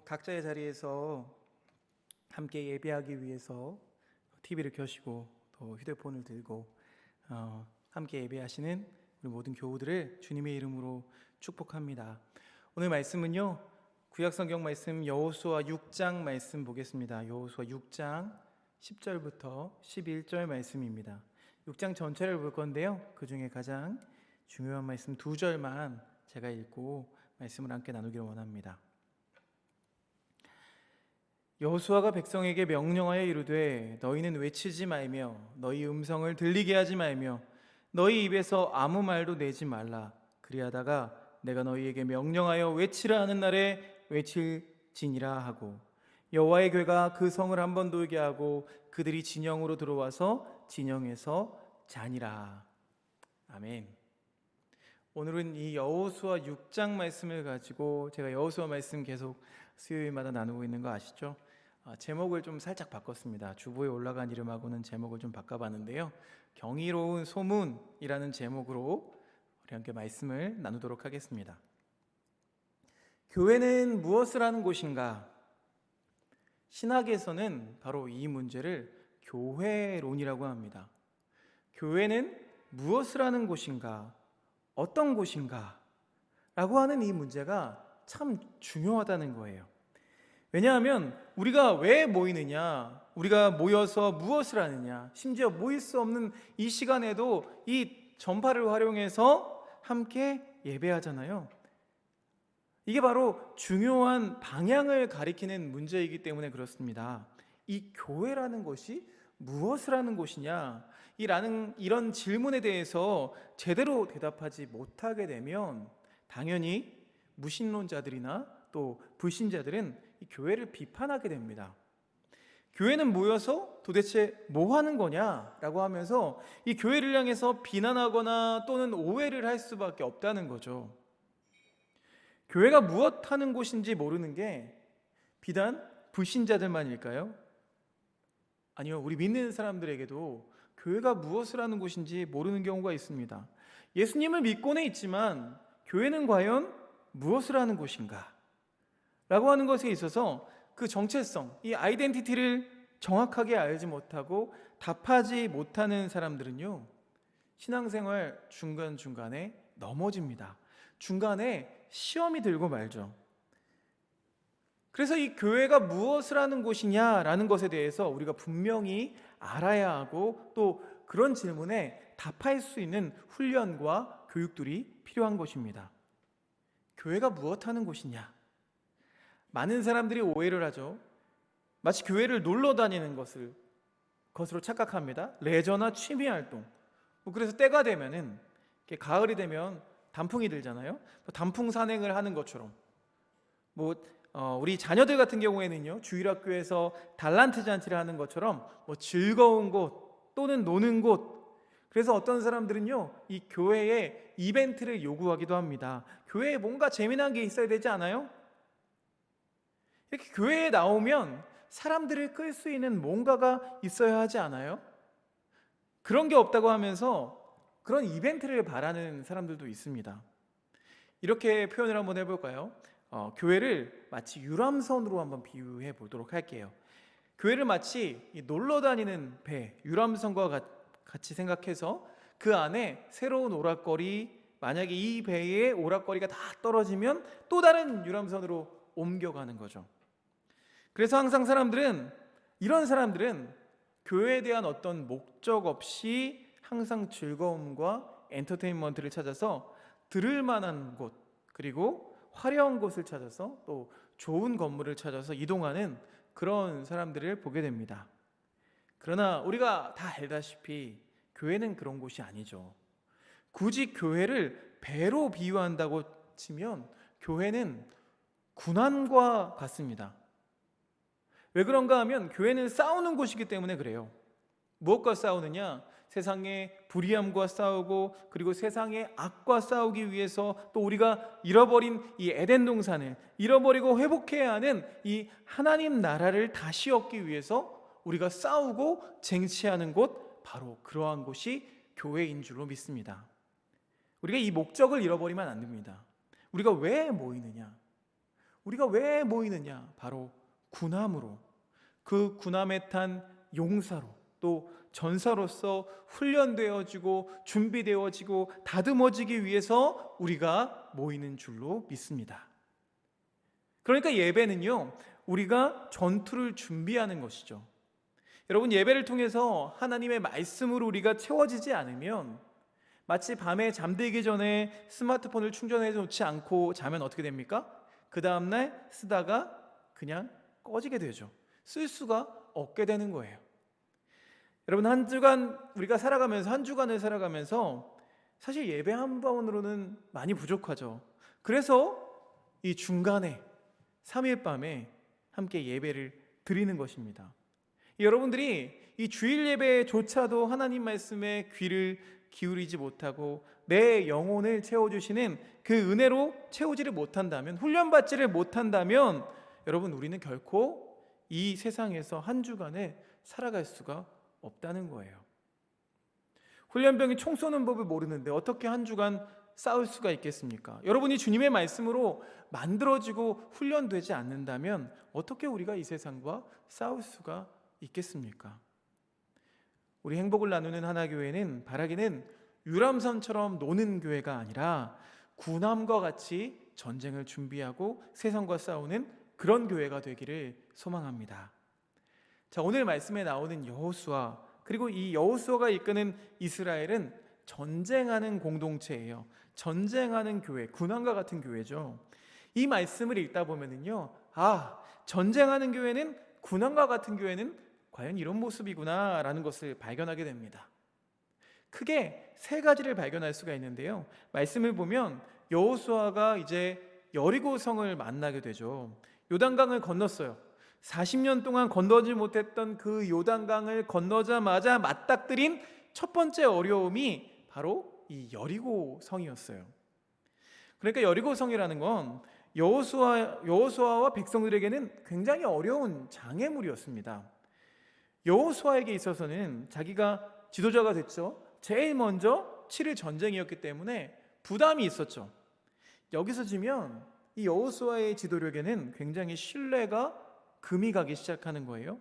각자의 자리에서 함께 예배하기 위해서 TV를 켜시고 또 휴대폰을 들고 함께 예배하시는 우리 모든 교우들을 주님의 이름으로 축복합니다. 오늘 말씀은요, 구약성경 말씀 여호수아 6장 말씀 보겠습니다. 여호수아 6장 10절부터 11절 말씀입니다. 6장 전체를 볼 건데요, 그 중에 가장 중요한 말씀 2절만 제가 읽고 말씀을 함께 나누기를 원합니다. 여호수아가 백성에게 명령하여 이르되 너희는 외치지 말며 너희 음성을 들리게 하지 말며 너희 입에서 아무 말도 내지 말라. 그리하다가 내가 너희에게 명령하여 외치라 하는 날에 외칠지니라 하고, 여호와의 괴가 그 성을 한번 돌게 하고 그들이 진영으로 들어와서 진영에서 자니라. 아멘. 오늘은 이 여호수아 6장 말씀을 가지고 제가 여호수아 말씀 계속 수요일마다 나누고 있는 거 아시죠? 제목을 좀 살짝 바꿨습니다. 주보에 올라간 이름하고는 제목을 좀 바꿔봤는데요, 경이로운 소문이라는 제목으로 우리 함께 말씀을 나누도록 하겠습니다. 교회는 무엇을 하는 곳인가? 신학에서는 바로 이 문제를 교회론이라고 합니다. 교회는 무엇을 하는 곳인가? 어떤 곳인가? 라고 하는 이 문제가 참 중요하다는 거예요. 왜냐하면 우리가 왜 모이느냐, 우리가 모여서 무엇을 하느냐, 심지어 모일 수 없는 이 시간에도 이 전파를 활용해서 함께 예배하잖아요. 이게 바로 중요한 방향을 가리키는 문제이기 때문에 그렇습니다. 이 교회라는 것이 무엇을 하는 곳이냐, 이런 질문에 대해서 제대로 대답하지 못하게 되면 당연히 무신론자들이나 또 불신자들은 이 교회를 비판하게 됩니다. 교회는 모여서 도대체 뭐 하는 거냐라고 하면서 이 교회를 향해서 비난하거나 또는 오해를 할 수밖에 없다는 거죠. 교회가 무엇 하는 곳인지 모르는 게 비단 불신자들만일까요? 아니요, 우리 믿는 사람들에게도 교회가 무엇을 하는 곳인지 모르는 경우가 있습니다. 예수님을 믿고는 있지만 교회는 과연 무엇을 하는 곳인가? 라고 하는 것에 있어서 그 정체성, 이 아이덴티티를 정확하게 알지 못하고 답하지 못하는 사람들은요, 신앙생활 중간중간에 넘어집니다. 중간에 시험이 들고 말죠. 그래서 이 교회가 무엇을 하는 곳이냐라는 것에 대해서 우리가 분명히 알아야 하고, 또 그런 질문에 답할 수 있는 훈련과 교육들이 필요한 것입니다. 교회가 무엇 하는 곳이냐? 많은 사람들이 오해를 하죠. 마치 교회를 놀러 다니는 것으로 착각합니다. 레저나 취미 활동. 그래서 때가 되면은, 가을이 되면 단풍이 들잖아요. 단풍 산행을 하는 것처럼, 우리 자녀들 같은 경우에는요, 주일학교에서 달란트 잔치를 하는 것처럼 즐거운 곳 또는 노는 곳. 그래서 어떤 사람들은요, 이 교회에 이벤트를 요구하기도 합니다. 교회에 뭔가 재미난 게 있어야 되지 않아요? 이렇게 교회에 나오면 사람들을 끌 수 있는 뭔가가 있어야 하지 않아요? 그런 게 없다고 하면서 그런 이벤트를 바라는 사람들도 있습니다. 이렇게 표현을 한번 해볼까요? 교회를 마치 유람선으로 한번 비유해 보도록 할게요. 교회를 마치 놀러 다니는 배, 유람선과 같이 생각해서 그 안에 새로운 오락거리, 만약에 이 배의 오락거리가 다 떨어지면 또 다른 유람선으로 옮겨가는 거죠. 그래서 항상 이런 사람들은 교회에 대한 어떤 목적 없이 항상 즐거움과 엔터테인먼트를 찾아서 들을 만한 곳, 그리고 화려한 곳을 찾아서 또 좋은 건물을 찾아서 이동하는 그런 사람들을 보게 됩니다. 그러나 우리가 다 알다시피 교회는 그런 곳이 아니죠. 굳이 교회를 배로 비유한다고 치면 교회는 군함과 같습니다. 왜 그런가 하면 교회는 싸우는 곳이기 때문에 그래요. 무엇과 싸우느냐? 세상의 불의함과 싸우고, 그리고 세상의 악과 싸우기 위해서, 또 우리가 잃어버린 이 에덴 동산을 잃어버리고 회복해야 하는 이 하나님 나라를 다시 얻기 위해서 우리가 싸우고 쟁취하는 곳, 바로 그러한 곳이 교회인 줄로 믿습니다. 우리가 이 목적을 잃어버리면 안 됩니다. 우리가 왜 모이느냐? 우리가 왜 모이느냐? 바로 군함으로, 그 군함에 탄 용사로, 또 전사로서 훈련되어지고 준비되어지고 다듬어지기 위해서 우리가 모이는 줄로 믿습니다. 그러니까 예배는요, 우리가 전투를 준비하는 것이죠. 여러분, 예배를 통해서 하나님의 말씀으로 우리가 채워지지 않으면, 마치 밤에 잠들기 전에 스마트폰을 충전해 놓지 않고 자면 어떻게 됩니까? 그 다음날 쓰다가 그냥 꺼지게 되죠. 쓸 수가 없게 되는 거예요. 여러분, 한 주간 우리가 살아가면서, 한 주간을 살아가면서 사실 예배 한 번으로는 많이 부족하죠. 그래서 이 중간에 3일 밤에 함께 예배를 드리는 것입니다. 여러분들이 이 주일 예배조차도 하나님 말씀에 귀를 기울이지 못하고 내 영혼을 채워주시는 그 은혜로 채우지를 못한다면, 훈련받지를 못한다면, 여러분, 우리는 결코 이 세상에서 한 주간을 살아갈 수가 없다는 거예요. 훈련병이 총 쏘는 법을 모르는데 어떻게 한 주간 싸울 수가 있겠습니까? 여러분이 주님의 말씀으로 만들어지고 훈련되지 않는다면 어떻게 우리가 이 세상과 싸울 수가 있겠습니까? 우리 행복을 나누는 하나교회는 바라기는 유람선처럼 노는 교회가 아니라 군함과 같이 전쟁을 준비하고 세상과 싸우는 그런 교회가 되기를 소망합니다. 자, 오늘 말씀에 나오는 여호수아, 그리고 이 여호수아가 이끄는 이스라엘은 전쟁하는 공동체예요. 전쟁하는 교회, 군함과 같은 교회죠. 이 말씀을 읽다 보면은요, 전쟁하는 교회는, 군함과 같은 교회는 과연 이런 모습이구나 라는 것을 발견하게 됩니다. 크게 세 가지를 발견할 수가 있는데요, 말씀을 보면 여호수아가 이제 여리고성을 만나게 되죠. 요단강을 건넜어요. 40년 동안 건너지 못했던 그 요단강을 건너자마자 맞닥뜨린 첫 번째 어려움이 바로 이 여리고성이었어요. 그러니까 여리고성이라는 건 여호수아와 백성들에게는 굉장히 어려운 장애물이었습니다. 여호수아에게 있어서는 자기가 지도자가 됐죠. 제일 먼저 치를 전쟁이었기 때문에 부담이 있었죠. 여기서 지면 이 여호수아의 지도력에는 굉장히 신뢰가 금이 가기 시작하는 거예요.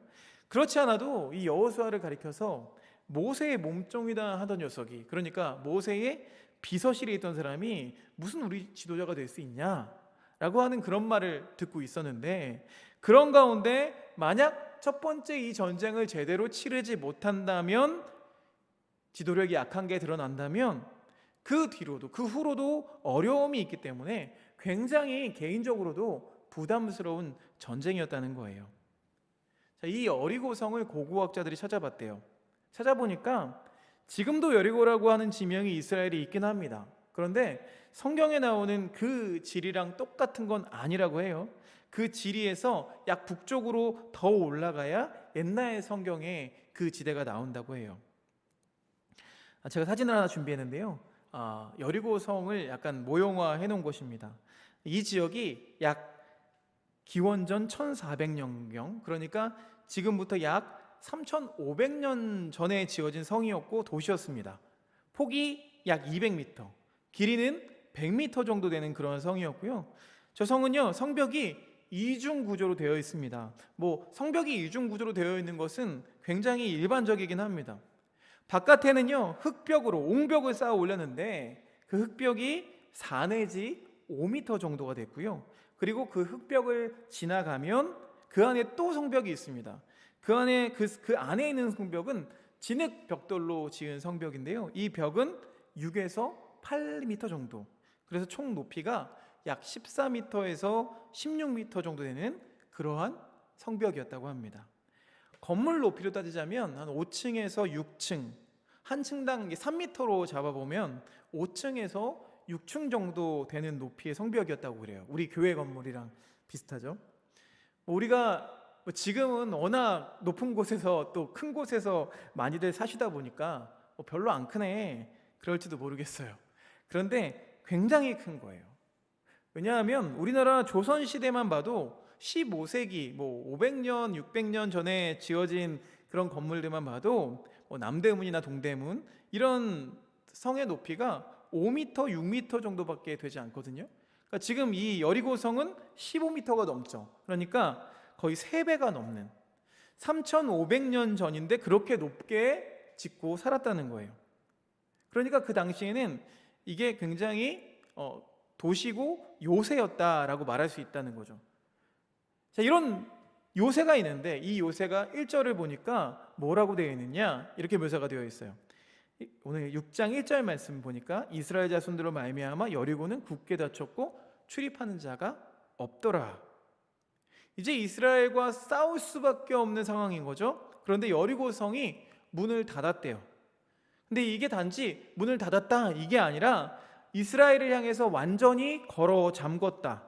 그렇지 않아도 이 여호수아를 가리켜서 모세의 몸종이다 하던 녀석이, 그러니까 모세의 비서실에 있던 사람이 무슨 우리 지도자가 될 수 있냐 라고 하는 그런 말을 듣고 있었는데, 그런 가운데 만약 첫 번째 이 전쟁을 제대로 치르지 못한다면, 지도력이 약한 게 드러난다면 그 뒤로도, 그 후로도 어려움이 있기 때문에 굉장히 개인적으로도 부담스러운 전쟁이었다는 거예요. 자, 이 여리고성을 고고학자들이 찾아봤대요. 찾아보니까 지금도 여리고라고 하는 지명이 이스라엘에 있긴 합니다. 그런데 성경에 나오는 그 지리랑 똑같은 건 아니라고 해요. 그 지리에서 약 북쪽으로 더 올라가야 옛날 성경에 그 지대가 나온다고 해요. 제가 사진을 하나 준비했는데요, 여리고성을 약간 모형화해 놓은 곳입니다. 이 지역이 약 기원전 1400년경, 그러니까 지금부터 약 3500년 전에 지어진 성이었고 도시였습니다. 폭이 약 200m, 길이는 100m 정도 되는 그런 성이었고요. 저 성은요, 성벽이 이중 구조로 되어 있습니다. 성벽이 이중 구조로 되어 있는 것은 굉장히 일반적이긴 합니다. 바깥에는요, 흙벽으로 옹벽을 쌓아 올렸는데 그 흙벽이 4 내지 5m 정도가 됐고요. 그리고 그 흙벽을 지나가면 그 안에 또 성벽이 있습니다. 그 안에 있는 성벽은 진흙 벽돌로 지은 성벽인데요, 이 벽은 6에서 8m 정도, 그래서 총 높이가 약 14m에서 16m 정도 되는 그러한 성벽이었다고 합니다. 건물 높이로 따지자면 한 5층에서 6층, 한 층당 3m로 잡아보면 5층에서 6층 정도 되는 높이의 성벽이었다고 그래요. 우리 교회 건물이랑 비슷하죠. 우리가 지금은 워낙 높은 곳에서, 또 큰 곳에서 많이들 사시다 보니까 별로 안 크네 그럴지도 모르겠어요. 그런데 굉장히 큰 거예요. 왜냐하면 우리나라 조선시대만 봐도 15세기 500년, 600년 전에 지어진 그런 건물들만 봐도 남대문이나 동대문, 이런 성의 높이가 5m, 6m 정도밖에 되지 않거든요. 그러니까 지금 이 여리고성은 15m가 넘죠. 그러니까 거의 3배가 넘는 3,500년 전인데 그렇게 높게 짓고 살았다는 거예요. 그러니까 그 당시에는 이게 굉장히 도시고 요새였다라고 말할 수 있다는 거죠. 자, 이런 요새가 있는데 이 요새가 1절을 보니까 뭐라고 되어 있느냐, 이렇게 묘사가 되어 있어요. 오늘 6장 1절 말씀 보니까 이스라엘 자손들로 말미암아 여리고는 굳게 닫혔고 출입하는 자가 없더라. 이제 이스라엘과 싸울 수밖에 없는 상황인 거죠. 그런데 여리고성이 문을 닫았대요. 근데 이게 단지 문을 닫았다 이게 아니라 이스라엘을 향해서 완전히 걸어 잠궜다.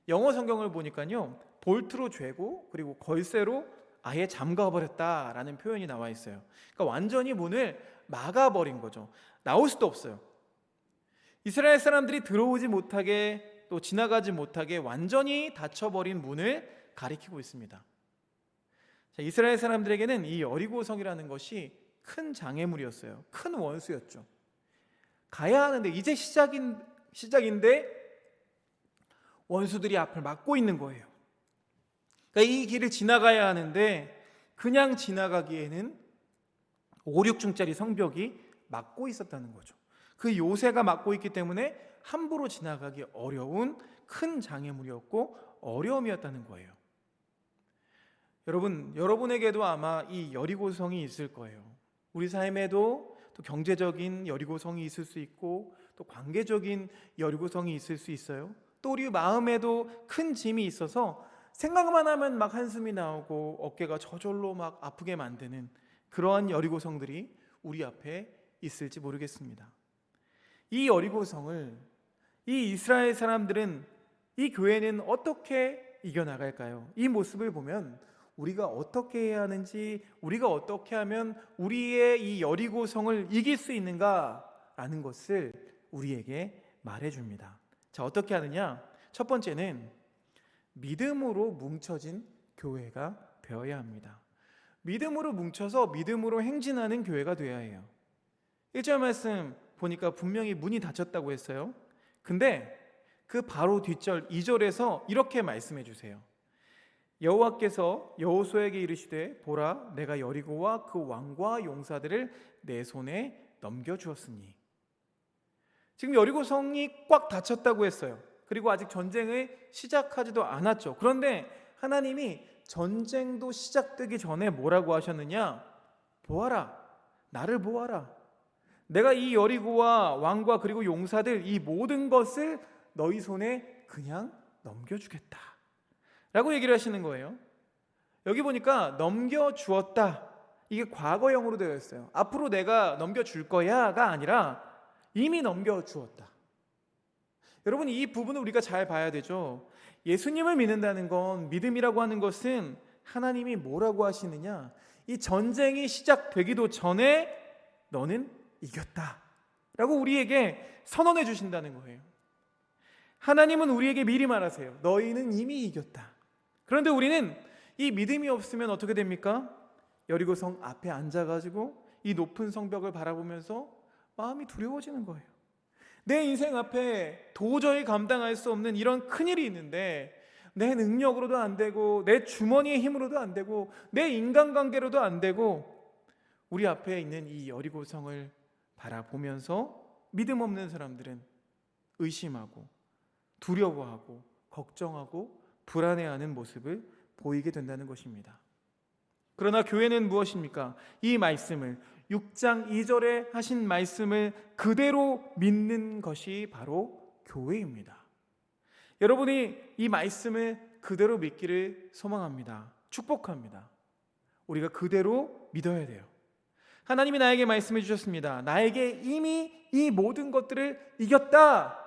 영어 성경을 보니까요, 볼트로 죄고 그리고 걸쇠로 아예 잠가버렸다라는 표현이 나와 있어요. 그러니까 완전히 문을 막아버린 거죠. 나올 수도 없어요. 이스라엘 사람들이 들어오지 못하게 또 지나가지 못하게 완전히 닫혀버린 문을 가리키고 있습니다. 자, 이스라엘 사람들에게는 이 여리고성이라는 것이 큰 장애물이었어요. 큰 원수였죠. 가야 하는데 이제 시작인데 원수들이 앞을 막고 있는 거예요. 그러니까 이 길을 지나가야 하는데 그냥 지나가기에는 5, 6층짜리 성벽이 막고 있었다는 거죠. 그 요새가 막고 있기 때문에 함부로 지나가기 어려운 큰 장애물이었고 어려움이었다는 거예요. 여러분에게도 아마 이 여리고성이 있을 거예요. 우리 삶에도 또 경제적인 여리고성이 있을 수 있고 또 관계적인 여리고성이 있을 수 있어요. 또 우리 마음에도 큰 짐이 있어서 생각만 하면 막 한숨이 나오고 어깨가 저절로 막 아프게 만드는 그러한 여리고성들이 우리 앞에 있을지 모르겠습니다. 이 여리고성을 이 이스라엘 사람들은, 이 교회는 어떻게 이겨나갈까요? 이 모습을 보면 우리가 어떻게 해야 하는지, 우리가 어떻게 하면 우리의 이 여리고성을 이길 수 있는가라는 것을 우리에게 말해줍니다. 자, 어떻게 하느냐? 첫 번째는 믿음으로 뭉쳐진 교회가 되어야 합니다. 믿음으로 뭉쳐서 믿음으로 행진하는 교회가 되어야 해요. 1절 말씀 보니까 분명히 문이 닫혔다고 했어요. 근데 그 바로 뒷절 2절에서 이렇게 말씀해 주세요. 여호와께서 여호수아에게 이르시되 보라, 내가 여리고와 그 왕과 용사들을 내 손에 넘겨주었으니. 지금 여리고성이 꽉 닫혔다고 했어요. 그리고 아직 전쟁을 시작하지도 않았죠. 그런데 하나님이 전쟁도 시작되기 전에 뭐라고 하셨느냐? 보아라, 나를 보아라. 내가 이 여리고와 왕과 그리고 용사들 이 모든 것을 너희 손에 그냥 넘겨주겠다 라고 얘기를 하시는 거예요. 여기 보니까 넘겨주었다, 이게 과거형으로 되어 있어요. 앞으로 내가 넘겨줄 거야가 아니라 이미 넘겨주었다. 여러분, 이 부분을 우리가 잘 봐야 되죠. 예수님을 믿는다는 건, 믿음이라고 하는 것은 하나님이 뭐라고 하시느냐, 이 전쟁이 시작되기도 전에 너는 이겼다 라고 우리에게 선언해 주신다는 거예요. 하나님은 우리에게 미리 말하세요. 너희는 이미 이겼다. 그런데 우리는 이 믿음이 없으면 어떻게 됩니까? 여리고성 앞에 앉아가지고 이 높은 성벽을 바라보면서 마음이 두려워지는 거예요. 내 인생 앞에 도저히 감당할 수 없는 이런 큰일이 있는데 내 능력으로도 안 되고 내 주머니의 힘으로도 안 되고 내 인간관계로도 안 되고, 우리 앞에 있는 이 여리고성을 바라보면서 믿음 없는 사람들은 의심하고 두려워하고 걱정하고 불안해하는 모습을 보이게 된다는 것입니다. 그러나 교회는 무엇입니까? 이 말씀을, 6장 2절에 하신 말씀을 그대로 믿는 것이 바로 교회입니다. 여러분이 이 말씀을 그대로 믿기를 소망합니다. 축복합니다. 우리가 그대로 믿어야 돼요. 하나님이 나에게 말씀해 주셨습니다. 나에게 이미 이 모든 것들을 이겼다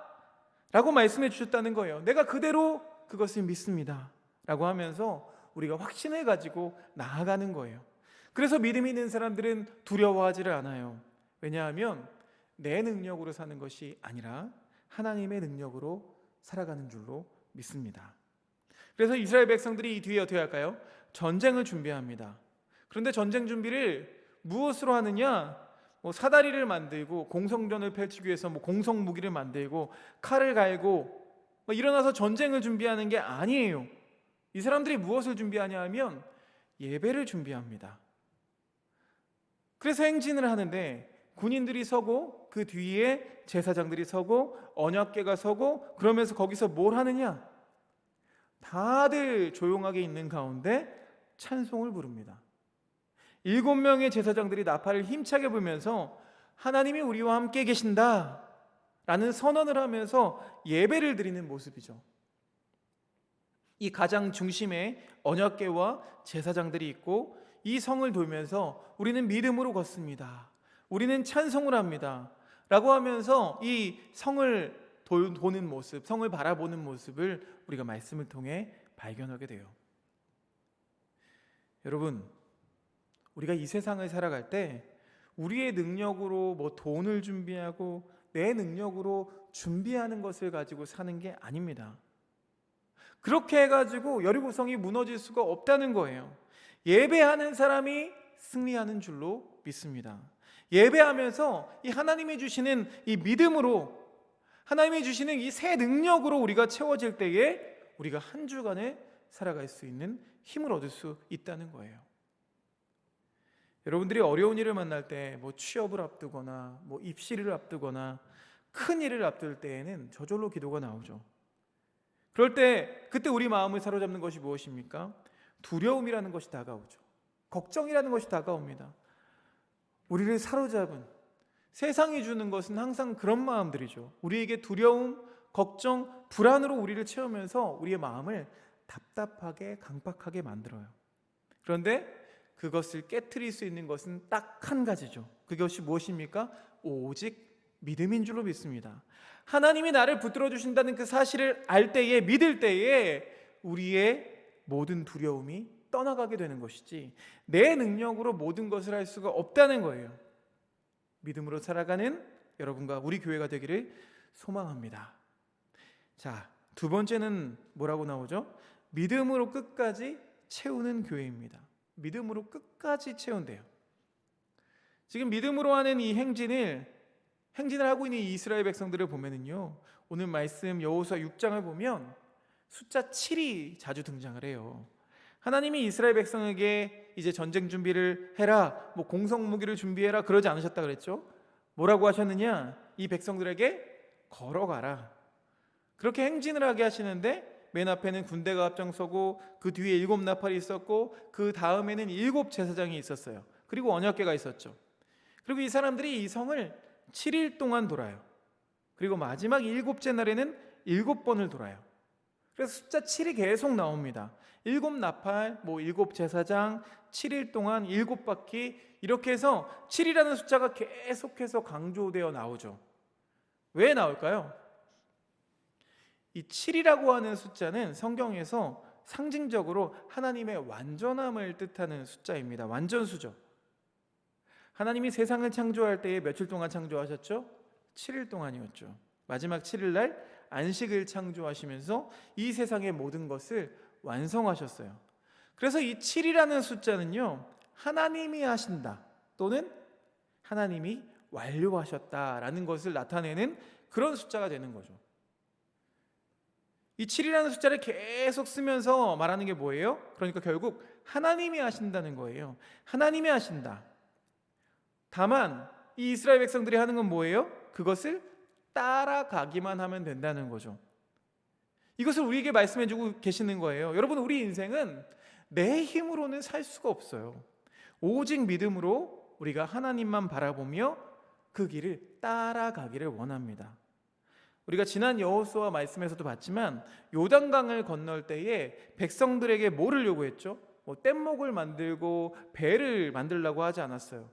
라고 말씀해 주셨다는 거예요. 내가 그대로 그것을 믿습니다 라고 하면서 우리가 확신을 가지고 나아가는 거예요. 그래서 믿음 있는 사람들은 두려워하지를 않아요. 왜냐하면 내 능력으로 사는 것이 아니라 하나님의 능력으로 살아가는 줄로 믿습니다. 그래서 이스라엘 백성들이 이 뒤에 어떻게 할까요? 전쟁을 준비합니다. 그런데 전쟁 준비를 무엇으로 하느냐? 사다리를 만들고 공성전을 펼치기 위해서 공성 무기를 만들고 칼을 갈고 일어나서 전쟁을 준비하는 게 아니에요. 이 사람들이 무엇을 준비하냐 하면 예배를 준비합니다. 그래서 행진을 하는데 군인들이 서고 그 뒤에 제사장들이 서고 언약궤가 서고 그러면서 거기서 뭘 하느냐? 다들 조용하게 있는 가운데 찬송을 부릅니다. 7명의 제사장들이 나팔을 힘차게 불면서 하나님이 우리와 함께 계신다 라는 선언을 하면서 예배를 드리는 모습이죠. 이 가장 중심에 언약궤와 제사장들이 있고 이 성을 돌면서 우리는 믿음으로 걷습니다. 우리는 찬송을 합니다 라고 하면서 이 성을 도는 모습, 성을 바라보는 모습을 우리가 말씀을 통해 발견하게 돼요. 여러분, 우리가 이 세상을 살아갈 때 우리의 능력으로 돈을 준비하고 내 능력으로 준비하는 것을 가지고 사는 게 아닙니다. 그렇게 해가지고 여리고성이 무너질 수가 없다는 거예요. 예배하는 사람이 승리하는 줄로 믿습니다. 예배하면서 이 하나님이 주시는 이 믿음으로, 하나님이 주시는 이 새 능력으로 우리가 채워질 때에 우리가 한 주간에 살아갈 수 있는 힘을 얻을 수 있다는 거예요. 여러분들이 어려운 일을 만날 때 취업을 앞두거나 입시를 앞두거나 큰 일을 앞둘 때에는 저절로 기도가 나오죠. 그럴 때 그때 우리 마음을 사로잡는 것이 무엇입니까? 두려움이라는 것이 다가오죠. 걱정이라는 것이 다가옵니다. 우리를 사로잡은 세상이 주는 것은 항상 그런 마음들이죠. 우리에게 두려움, 걱정, 불안으로 우리를 채우면서 우리의 마음을 답답하게 강박하게 만들어요. 그런데 그것을 깨트릴 수 있는 것은 딱 한 가지죠. 그것이 무엇입니까? 오직 믿음인 줄로 믿습니다. 하나님이 나를 붙들어 주신다는 그 사실을 알 때에, 믿을 때에 우리의 모든 두려움이 떠나가게 되는 것이지 내 능력으로 모든 것을 할 수가 없다는 거예요. 믿음으로 살아가는 여러분과 우리 교회가 되기를 소망합니다. 자, 두 번째는 뭐라고 나오죠? 믿음으로 끝까지 채우는 교회입니다. 믿음으로 끝까지 채운대요. 지금 믿음으로 하는 이 행진을 하고 있는 이 이스라엘 백성들을 보면은요, 오늘 말씀 여호수아 6장을 보면 숫자 7이 자주 등장을 해요. 하나님이 이스라엘 백성에게 이제 전쟁 준비를 해라, 공성 무기를 준비해라 그러지 않으셨다 그랬죠? 뭐라고 하셨느냐? 이 백성들에게 걸어가라. 그렇게 행진을 하게 하시는데 맨 앞에는 군대가 앞장서고 그 뒤에 7 나팔이 있었고 그 다음에는 7 제사장이 있었어요. 그리고 언약궤가 있었죠. 그리고 이 사람들이 이 성을 7일 동안 돌아요. 그리고 마지막 7째 날에는 7번을 돌아요. 그래서 숫자 7이 계속 나옵니다. 7 나팔, 7 제사장, 7일 동안 7바퀴, 이렇게 해서 7이라는 숫자가 계속해서 강조되어 나오죠. 왜 나올까요? 이 7이라고 하는 숫자는 성경에서 상징적으로 하나님의 완전함을 뜻하는 숫자입니다. 완전수죠. 하나님이 세상을 창조할 때에 며칠 동안 창조하셨죠? 7일 동안이었죠. 마지막 7일 날 안식을 창조하시면서 이 세상의 모든 것을 완성하셨어요. 그래서 이 7이라는 숫자는요, 하나님이 하신다 또는 하나님이 완료하셨다라는 것을 나타내는 그런 숫자가 되는 거죠. 이 7이라는 숫자를 계속 쓰면서 말하는 게 뭐예요? 그러니까 결국 하나님이 하신다는 거예요. 하나님이 하신다. 다만 이 이스라엘 백성들이 하는 건 뭐예요? 그것을 따라가기만 하면 된다는 거죠. 이것을 우리에게 말씀해 주고 계시는 거예요. 여러분, 우리 인생은 내 힘으로는 살 수가 없어요. 오직 믿음으로 우리가 하나님만 바라보며 그 길을 따라가기를 원합니다. 우리가 지난 여호수아 말씀에서도 봤지만 요단강을 건널 때에 백성들에게 뭐를 요구했죠? 뗏목을 만들고 배를 만들라고 하지 않았어요.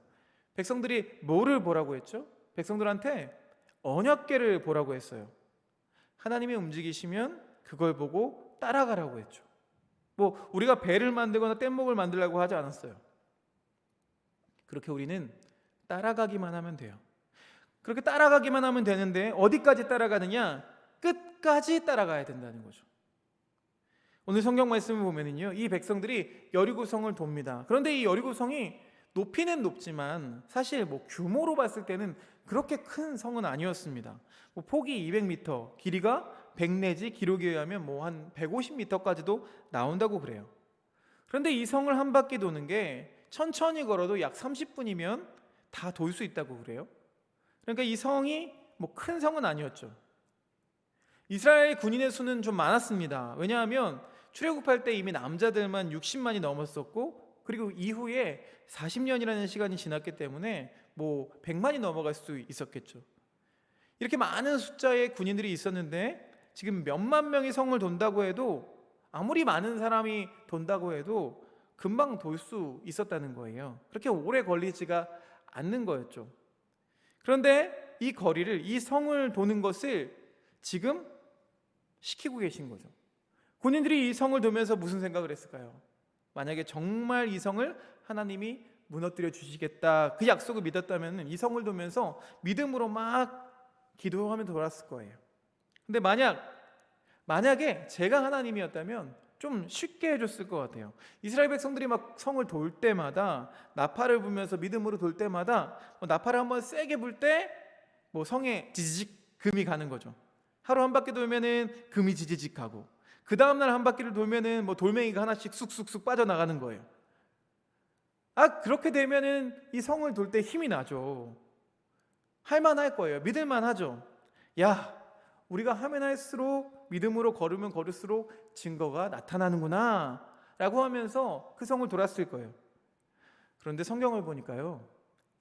백성들이 뭐를 보라고 했죠? 백성들한테 언약궤를 보라고 했어요. 하나님이 움직이시면 그걸 보고 따라가라고 했죠. 우리가 배를 만들거나 뗏목을 만들라고 하지 않았어요. 그렇게 우리는 따라가기만 하면 돼요. 그렇게 따라가기만 하면 되는데 어디까지 따라가느냐? 끝까지 따라가야 된다는 거죠. 오늘 성경 말씀을 보면은요, 이 백성들이 여리고성을 돕니다. 그런데 이 여리고성이 높이는 높지만 사실 규모로 봤을 때는 그렇게 큰 성은 아니었습니다. 폭이 200m, 길이가 100 내지 기록에 의하면 뭐 한 150m까지도 나온다고 그래요. 그런데 이 성을 한 바퀴 도는 게 천천히 걸어도 약 30분이면 다 돌 수 있다고 그래요. 그러니까 이 성이 뭐 큰 성은 아니었죠. 이스라엘 군인의 수는 좀 많았습니다. 왜냐하면 출애굽할 때 이미 남자들만 60만이 넘었었고, 그리고 이후에 40년이라는 시간이 지났기 때문에 뭐 100만이 넘어갈 수 있었겠죠. 이렇게 많은 숫자의 군인들이 있었는데 지금 몇만 명이 성을 돈다고 해도, 아무리 많은 사람이 돈다고 해도 금방 돌 수 있었다는 거예요. 그렇게 오래 걸리지가 않는 거였죠. 그런데 이 거리를, 이 성을 도는 것을 지금 시키고 계신 거죠. 군인들이 이 성을 돌면서 무슨 생각을 했을까요? 만약에 정말 이 성을 하나님이 무너뜨려 주시겠다, 그 약속을 믿었다면 이 성을 돌면서 믿음으로 막 기도하며 돌았을 거예요. 근데 만약에 제가 하나님이었다면 좀 쉽게 해줬을 것 같아요. 이스라엘 백성들이 막 성을 돌 때마다, 나팔을 불면서 믿음으로 돌 때마다 나팔을 한번 세게 불 때 뭐 성에 지지직 금이 가는 거죠. 하루 한 바퀴 돌면은 금이 지지직하고, 그 다음날 한 바퀴를 돌면은 뭐 돌멩이가 하나씩 쑥쑥쑥 빠져나가는 거예요. 그렇게 되면은 이 성을 돌 때 힘이 나죠. 할만할 거예요. 믿을만 하죠. 우리가 하면 할수록, 믿음으로 걸으면 걸을수록 증거가 나타나는구나 라고 하면서 그 성을 돌았을 거예요. 그런데 성경을 보니까요,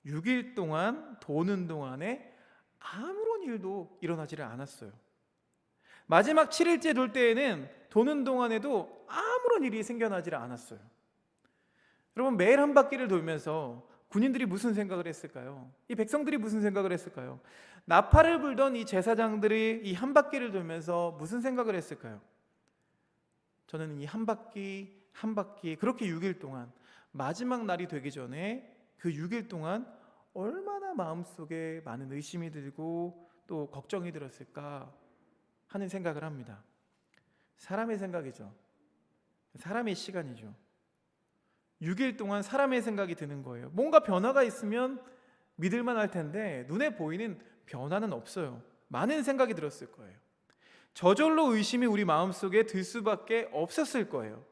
6일 동안 도는 동안에 아무런 일도 일어나지를 않았어요. 마지막 7일째 돌 때에는 도는 동안에도 아무런 일이 생겨나지를 않았어요. 여러분, 매일 한 바퀴를 돌면서 군인들이 무슨 생각을 했을까요? 이 백성들이 무슨 생각을 했을까요? 나팔을 불던 이 제사장들이 이 한 바퀴를 돌면서 무슨 생각을 했을까요? 저는 이 한 바퀴 한 바퀴, 그렇게 6일 동안, 마지막 날이 되기 전에 그 6일 동안 얼마나 마음속에 많은 의심이 들고 또 걱정이 들었을까 하는 생각을 합니다. 사람의 생각이죠. 사람의 시간이죠. 6일 동안 사람의 생각이 드는 거예요. 뭔가 변화가 있으면 믿을만 할 텐데 눈에 보이는 변화는 없어요. 많은 생각이 들었을 거예요. 저절로 의심이 우리 마음속에 들 수밖에 없었을 거예요.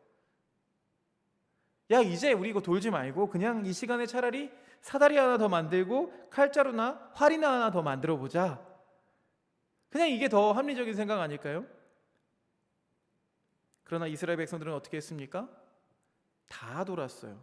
이제 우리 이거 돌지 말고 그냥 이 시간에 차라리 사다리 하나 더 만들고 칼자루나 활이나 하나 더 만들어 보자. 그냥 이게 더 합리적인 생각 아닐까요? 그러나 이스라엘 백성들은 어떻게 했습니까? 다 돌았어요.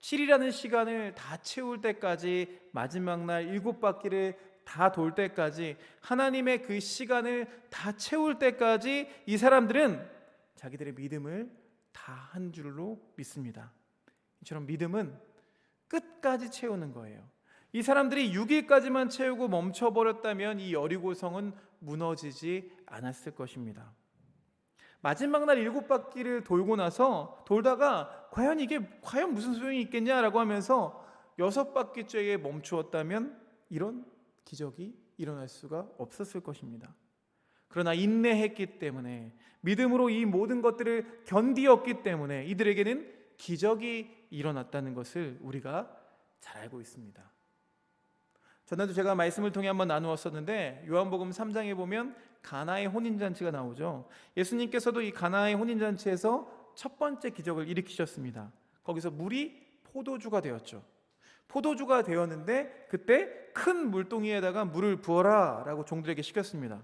7이라는 시간을 다 채울 때까지, 마지막 날 7바퀴를 다 돌 때까지, 하나님의 그 시간을 다 채울 때까지 이 사람들은 자기들의 믿음을 다 한 줄로 믿습니다. 이처럼 믿음은 끝까지 채우는 거예요. 이 사람들이 6일까지만 채우고 멈춰버렸다면 이 여리고성은 무너지지 않았을 것입니다. 마지막 날 7바퀴를 돌고 나서, 돌다가 이게 과연 무슨 소용이 있겠냐라고 하면서 6바퀴째에 멈추었다면 이런 기적이 일어날 수가 없었을 것입니다. 그러나 인내했기 때문에, 믿음으로 이 모든 것들을 견디었기 때문에 이들에게는 기적이 일어났다는 것을 우리가 잘 알고 있습니다. 전에도 제가 말씀을 통해 한번 나누었었는데, 요한복음 3장에 보면 가나의 혼인잔치가 나오죠. 예수님께서도 이 가나의 혼인잔치에서 첫 번째 기적을 일으키셨습니다. 거기서 물이 포도주가 되었죠. 포도주가 되었는데 그때 큰 물동이에다가 물을 부어라 라고 종들에게 시켰습니다.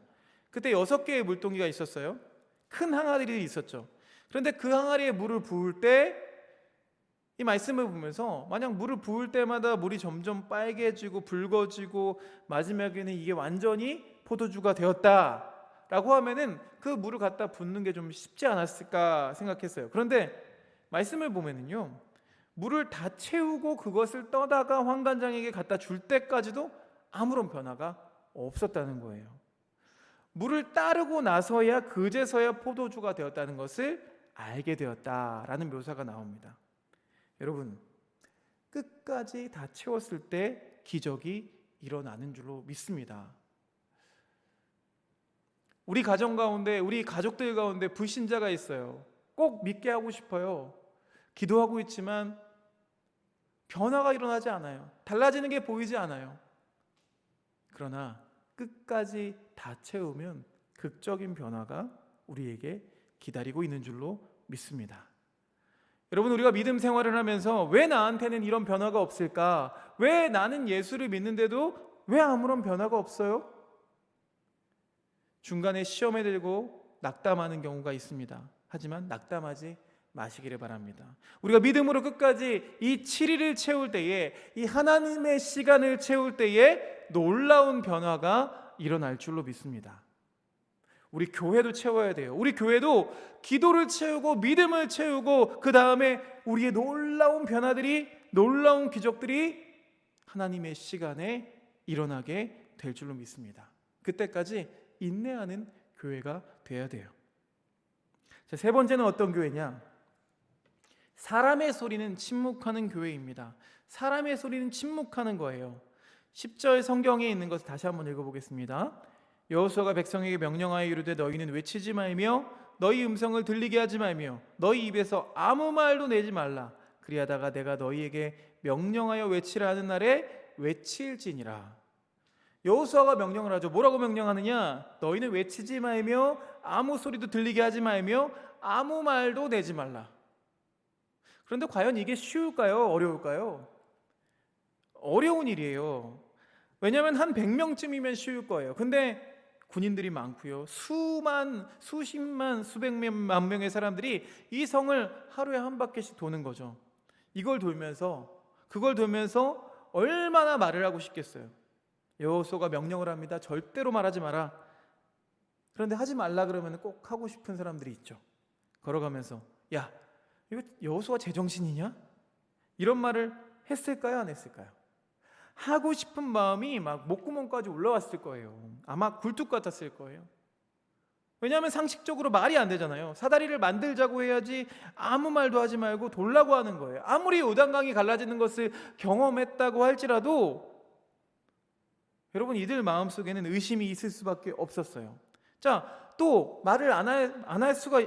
그때 6개의 물동이가 있었어요. 큰 항아리들이 있었죠. 그런데 그 항아리에 물을 부을 때, 이 말씀을 보면서 만약 물을 부을 때마다 물이 점점 빨개지고 붉어지고 마지막에는 이게 완전히 포도주가 되었다라고 하면은 그 물을 갖다 붓는 게 좀 쉽지 않았을까 생각했어요. 그런데 말씀을 보면은요, 물을 다 채우고 그것을 떠다가 환관장에게 갖다 줄 때까지도 아무런 변화가 없었다는 거예요. 물을 따르고 나서야, 그제서야 포도주가 되었다는 것을 알게 되었다라는 묘사가 나옵니다. 여러분, 끝까지 다 채웠을 때 기적이 일어나는 줄로 믿습니다. 우리 가정 가운데, 우리 가족들 가운데 불신자가 있어요. 꼭 믿게 하고 싶어요. 기도하고 있지만 변화가 일어나지 않아요. 달라지는 게 보이지 않아요. 그러나 끝까지 다 채우면 극적인 변화가 우리에게 기다리고 있는 줄로 믿습니다. 여러분, 우리가 믿음 생활을 하면서 왜 나한테는 이런 변화가 없을까? 왜 나는 예수를 믿는데도 왜 아무런 변화가 없어요? 중간에 시험에 들고 낙담하는 경우가 있습니다. 하지만 낙담하지 마시기를 바랍니다. 우리가 믿음으로 끝까지 이 7일을 채울 때에, 이 하나님의 시간을 채울 때에 놀라운 변화가 일어날 줄로 믿습니다. 우리 교회도 채워야 돼요. 우리 교회도 기도를 채우고 믿음을 채우고 그 다음에 우리의 놀라운 변화들이, 놀라운 기적들이 하나님의 시간에 일어나게 될 줄로 믿습니다. 그때까지 인내하는 교회가 돼야 돼요. 자, 세 번째는 어떤 교회냐? 사람의 소리는 침묵하는 교회입니다. 사람의 소리는 침묵하는 거예요. 10절 성경에 있는 것을 다시 한번 읽어보겠습니다. 여호수아가 백성에게 명령하여 이르되 너희는 외치지 말며 너희 음성을 들리게 하지 말며 너희 입에서 아무 말도 내지 말라. 그리하다가 내가 너희에게 명령하여 외치라 하는 날에 외칠지니라. 여호수아가 명령을 하죠. 뭐라고 명령하느냐? 너희는 외치지 말며 아무 소리도 들리게 하지 말며 아무 말도 내지 말라. 그런데 과연 이게 쉬울까요? 어려울까요? 어려운 일이에요. 왜냐하면 한 100명쯤이면 쉬울 거예요. 근데 군인들이 많고요. 수십만, 수백만 명의 사람들이 이 성을 하루에 한 바퀴씩 도는 거죠. 이걸 돌면서, 그걸 돌면서 얼마나 말을 하고 싶겠어요. 여호수아가 명령을 합니다. 절대로 말하지 마라. 그런데 하지 말라 그러면 꼭 하고 싶은 사람들이 있죠. 걸어가면서 야, 이거 여호수아 제정신이냐? 이런 말을 했을까요? 안 했을까요? 하고 싶은 마음이 막 목구멍까지 올라왔을 거예요. 아마 굴뚝 같았을 거예요. 왜냐하면 상식적으로 말이 안 되잖아요. 사다리를 만들자고 해야지 아무 말도 하지 말고 돌라고 하는 거예요. 아무리 요단강이 갈라지는 것을 경험했다고 할지라도 여러분, 이들 마음속에는 의심이 있을 수밖에 없었어요. 자, 또 말을 안 할 수가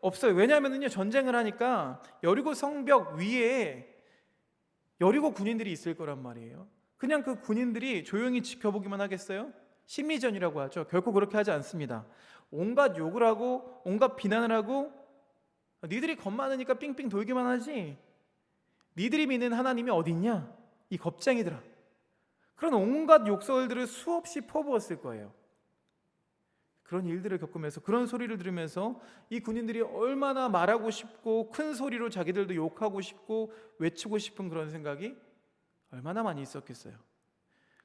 없어요. 왜냐하면요, 전쟁을 하니까 여리고 성벽 위에 여리고 군인들이 있을 거란 말이에요. 그냥 그 군인들이 조용히 지켜보기만 하겠어요? 심리전이라고 하죠. 결코 그렇게 하지 않습니다. 온갖 욕을 하고 온갖 비난을 하고 니들이 겁 많으니까 삥삥 돌기만 하지 니들이 믿는 하나님이 어디 있냐? 이 겁쟁이들아. 그런 온갖 욕설들을 수없이 퍼부었을 거예요. 그런 일들을 겪으면서, 그런 소리를 들으면서 이 군인들이 얼마나 말하고 싶고 큰 소리로 자기들도 욕하고 싶고 외치고 싶은 그런 생각이 얼마나 많이 있었겠어요.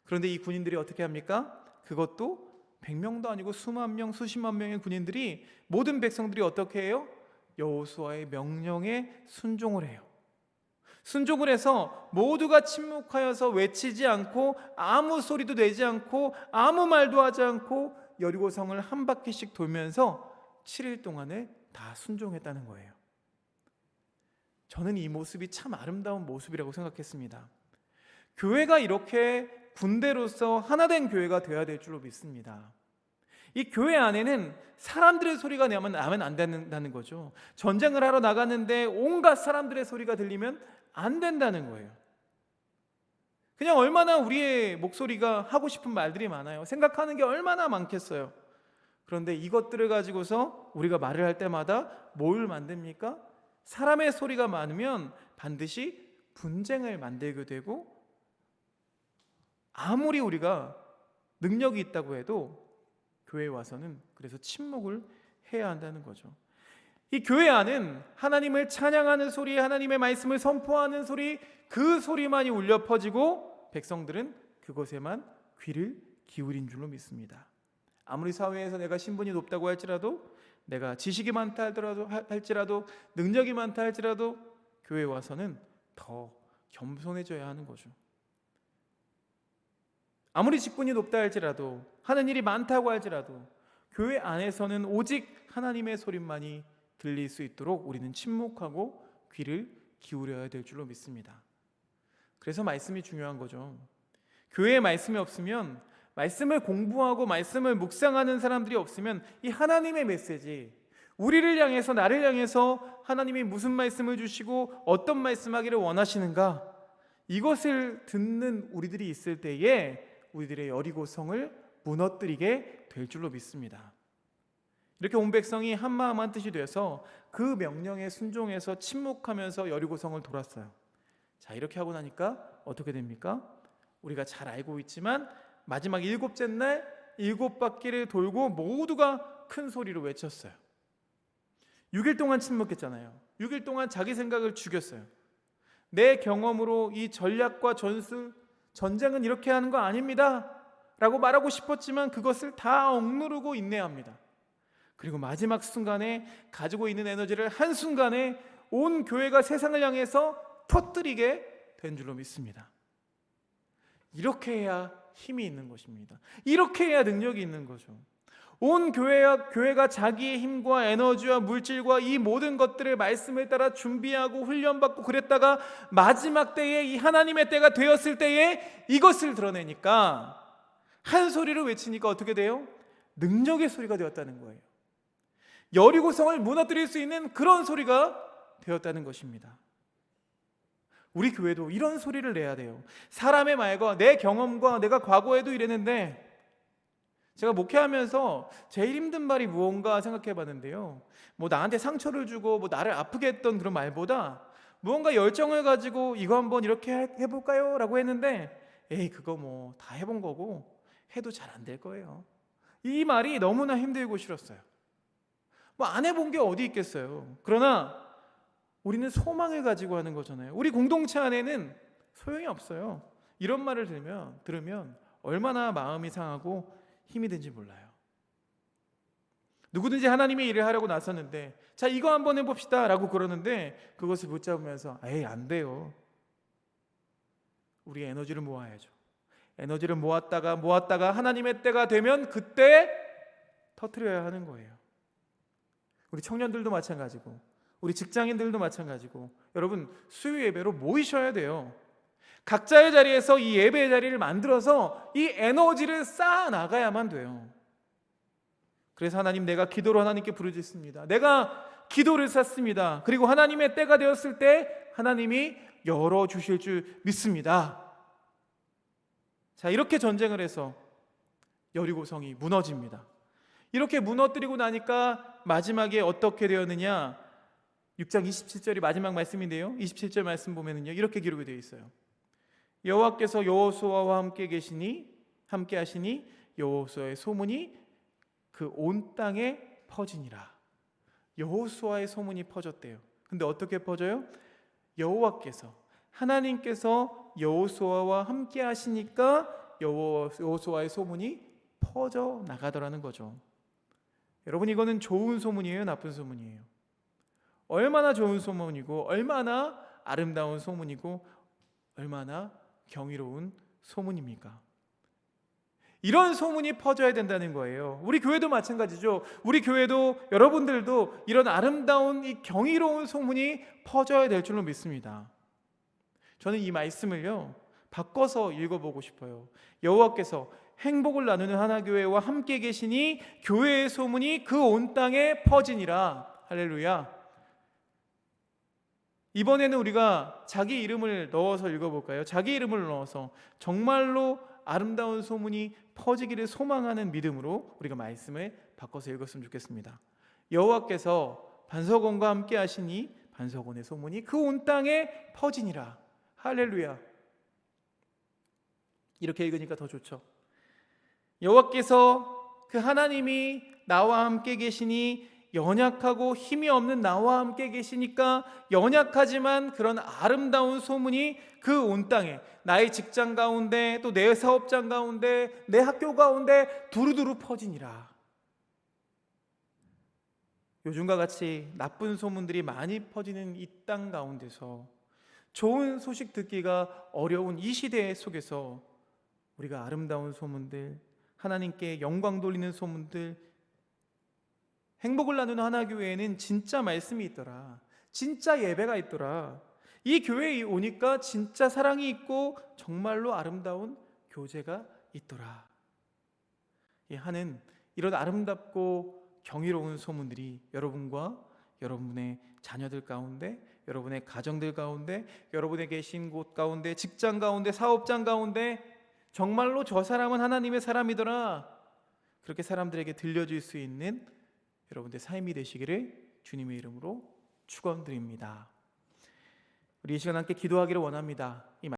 그런데 이 군인들이 어떻게 합니까? 그것도 100명도 아니고 수만 명, 수십만 명의 군인들이, 모든 백성들이 어떻게 해요? 여호수아의 명령에 순종을 해요. 순종을 해서 모두가 침묵하여서 외치지 않고 아무 소리도 내지 않고 아무 말도 하지 않고 여리고 성을 한 바퀴씩 돌면서 7일 동안에 다 순종했다는 거예요. 저는 이 모습이 참 아름다운 모습이라고 생각했습니다. 교회가 이렇게 군대로서 하나된 교회가 되어야 될 줄로 믿습니다. 이 교회 안에는 사람들의 소리가 나면 안 된다는 거죠. 전쟁을 하러 나갔는데 온갖 사람들의 소리가 들리면 안 된다는 거예요. 그냥 얼마나 우리의 목소리가 하고 싶은 말들이 많아요. 생각하는 게 얼마나 많겠어요. 그런데 이것들을 가지고서 우리가 말을 할 때마다 뭘 만듭니까? 사람의 소리가 많으면 반드시 분쟁을 만들게 되고, 아무리 우리가 능력이 있다고 해도 교회에 와서는 그래서 침묵을 해야 한다는 거죠. 이 교회 안은 하나님을 찬양하는 소리, 하나님의 말씀을 선포하는 소리, 그 소리만이 울려 퍼지고 백성들은 그것에만 귀를 기울인 줄로 믿습니다. 아무리 사회에서 내가 신분이 높다고 할지라도, 내가 지식이 많다 할지라도, 능력이 많다 할지라도 교회에 와서는 더 겸손해져야 하는 거죠. 아무리 직분이 높다 할지라도, 하는 일이 많다고 할지라도 교회 안에서는 오직 하나님의 소리만이 들릴 수 있도록 우리는 침묵하고 귀를 기울여야 될 줄로 믿습니다. 그래서 말씀이 중요한 거죠. 교회에 말씀이 없으면, 말씀을 공부하고 말씀을 묵상하는 사람들이 없으면 이 하나님의 메시지, 우리를 향해서, 나를 향해서 하나님이 무슨 말씀을 주시고 어떤 말씀하기를 원하시는가, 이것을 듣는 우리들이 있을 때에 우리들의 여리고성을 무너뜨리게 될 줄로 믿습니다. 이렇게 온 백성이 한마음 한뜻이 되어서 그 명령에 순종해서 침묵하면서 여리고성을 돌았어요. 자, 이렇게 하고 나니까 어떻게 됩니까? 우리가 잘 알고 있지만 마지막 일곱째 날 일곱 바퀴를 돌고 모두가 큰 소리로 외쳤어요. 6일 동안 침묵했잖아요. 6일 동안 자기 생각을 죽였어요. 내 경험으로 이 전략과 전쟁은 이렇게 하는 거 아닙니다 라고 말하고 싶었지만 그것을 다 억누르고 인내합니다. 그리고 마지막 순간에 가지고 있는 에너지를 한순간에 온 교회가 세상을 향해서 터뜨리게 된 줄로 믿습니다. 이렇게 해야 힘이 있는 것입니다. 이렇게 해야 능력이 있는 거죠. 온 교회가 자기의 힘과 에너지와 물질과 이 모든 것들을 말씀에 따라 준비하고 훈련받고 그랬다가 마지막 때에 이 하나님의 때가 되었을 때에 이것을 드러내니까 한 소리로 외치니까 어떻게 돼요? 능력의 소리가 되었다는 거예요. 여리고성을 무너뜨릴 수 있는 그런 소리가 되었다는 것입니다. 우리 교회도 이런 소리를 내야 돼요. 사람의 말과 내 경험과 내가 과거에도 이랬는데, 제가 목회하면서 제일 힘든 말이 무언가 생각해 봤는데요, 나한테 상처를 주고 나를 아프게 했던 그런 말보다 무언가 열정을 가지고 이거 한번 이렇게 해볼까요? 라고 했는데 에이 그거 다 해본 거고 해도 잘 안 될 거예요. 이 말이 너무나 힘들고 싫었어요. 안 해본 게 어디 있겠어요. 그러나 우리는 소망을 가지고 하는 거잖아요. 우리 공동체 안에는 소용이 없어요. 이런 말을 들으면 얼마나 마음이 상하고 힘이 든지 몰라요. 누구든지 하나님의 일을 하려고 나섰는데 자 이거 한번 해봅시다 라고 그러는데 그것을 붙잡으면서 에이 안 돼요. 우리 에너지를 모아야죠. 에너지를 모았다가 하나님의 때가 되면 그때 터뜨려야 하는 거예요. 우리 청년들도 마찬가지고 우리 직장인들도 마찬가지고 여러분 수요 예배로 모이셔야 돼요. 각자의 자리에서 이 예배의 자리를 만들어서 이 에너지를 쌓아 나가야만 돼요. 그래서 하나님 내가 기도로 하나님께 부르짖습니다. 내가 기도를 쌓습니다. 그리고 하나님의 때가 되었을 때 하나님이 열어주실 줄 믿습니다. 자, 이렇게 전쟁을 해서 여리고성이 무너집니다. 이렇게 무너뜨리고 나니까 마지막에 어떻게 되었느냐, 6장 27절이 마지막 말씀인데요, 27절 말씀 보면은요 이렇게 기록이 되어 있어요. 여호와께서 여호수아와 함께 하시니 여호수아의 소문이 그 온 땅에 퍼지니라. 여호수아의 소문이 퍼졌대요. 근데 어떻게 퍼져요? 하나님께서 여호수아와 함께 하시니까 여호수아의 소문이 퍼져 나가더라는 거죠. 여러분 이거는 좋은 소문이에요, 나쁜 소문이에요? 얼마나 좋은 소문이고 얼마나 아름다운 소문이고 얼마나 경이로운 소문입니까? 이런 소문이 퍼져야 된다는 거예요. 우리 교회도 마찬가지죠. 우리 교회도 여러분들도 이런 아름다운 이 경이로운 소문이 퍼져야 될 줄로 믿습니다. 저는 이 말씀을요 바꿔서 읽어보고 싶어요. 여호와께서 행복을 나누는 하나교회와 함께 계시니 교회의 소문이 그 온 땅에 퍼지니라. 할렐루야. 이번에는 우리가 자기 이름을 넣어서 읽어볼까요? 자기 이름을 넣어서 정말로 아름다운 소문이 퍼지기를 소망하는 믿음으로 우리가 말씀을 바꿔서 읽었으면 좋겠습니다. 여호와께서 반석원과 함께 하시니 반석원의 소문이 그 온 땅에 퍼지니라. 할렐루야. 이렇게 읽으니까 더 좋죠. 여호와께서 그 하나님이 나와 함께 계시니 연약하고 힘이 없는 나와 함께 계시니까 연약하지만 그런 아름다운 소문이 그 온 땅에, 나의 직장 가운데 또 내 사업장 가운데 내 학교 가운데 두루두루 퍼지니라. 요즘과 같이 나쁜 소문들이 많이 퍼지는 이 땅 가운데서 좋은 소식 듣기가 어려운 이 시대 속에서 우리가 아름다운 소문들, 하나님께 영광 돌리는 소문들, 행복을 나누는 하나교회에는 진짜 말씀이 있더라, 진짜 예배가 있더라, 이 교회에 오니까 진짜 사랑이 있고 정말로 아름다운 교제가 있더라 하는 이런 아름답고 경이로운 소문들이 여러분과 여러분의 자녀들 가운데, 여러분의 가정들 가운데, 여러분의 계신 곳 가운데, 직장 가운데, 사업장 가운데 정말로 저 사람은 하나님의 사람이더라, 그렇게 사람들에게 들려줄 수 있는 여러분들 삶이 되시기를 주님의 이름으로 축원드립니다. 우리 이 시간 함께 기도하기를 원합니다. 이